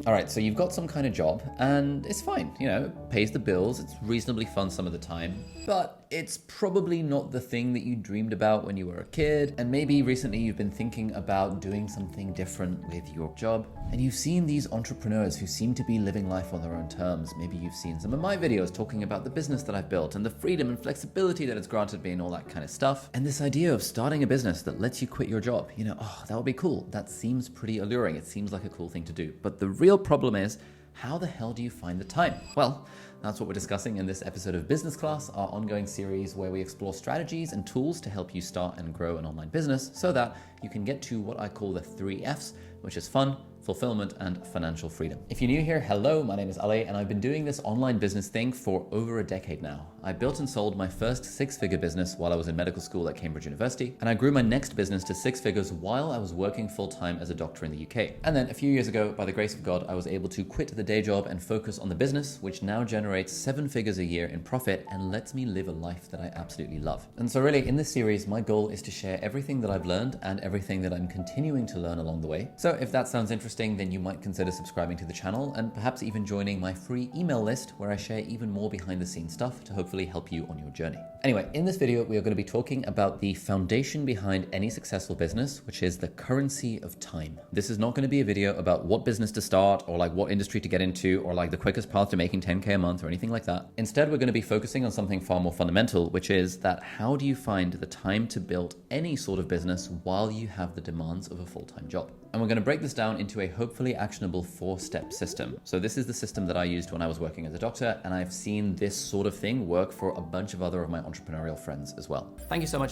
All right, so you've got some kind of job and it's fine, it pays the bills, it's reasonably fun some of the time, but it's probably not the thing that you dreamed about when you were a kid. And maybe recently you've been thinking about doing something different with your job. And you've seen these entrepreneurs who seem to be living life on their own terms. Maybe you've seen some of my videos talking about the business that I've built and the freedom and flexibility that it's granted me and all that kind of stuff. And this idea of starting a business that lets you quit your job, that would be cool. That seems pretty alluring. It seems like a cool thing to do. But the real problem is, how the hell do you find the time? Well, that's what we're discussing in this episode of Business Class, our ongoing series where we explore strategies and tools to help you start and grow an online business so that you can get to what I call the 3 Fs, which is fun, fulfillment, and financial freedom. If you're new here, hello, my name is Ale, and I've been doing this online business thing for over a decade now. I built and sold my first 6-figure business while I was in medical school at Cambridge University, and I grew my next business to 6 figures while I was working full-time as a doctor in the UK. And then a few years ago, by the grace of God, I was able to quit the day job and focus on the business, which now generates 7 figures a year in profit and lets me live a life that I absolutely love. And so really, in this series, my goal is to share everything that I've learned and everything that I'm continuing to learn along the way. So if that sounds interesting, then you might consider subscribing to the channel and perhaps even joining my free email list where I share even more behind the scenes stuff to hopefully help you on your journey. Anyway, in this video, we are going to be talking about the foundation behind any successful business, which is the currency of time. This is not going to be a video about what business to start or like what industry to get into or like the quickest path to making 10K a month or anything like that. Instead, we're going to be focusing on something far more fundamental, which is that how do you find the time to build any sort of business while you have the demands of a full-time job? And we're going to break this down into a hopefully actionable 4-step system. So this is the system that I used when I was working as a doctor, and I've seen this sort of thing work for a bunch of other of my entrepreneurial friends as well. Thank you so much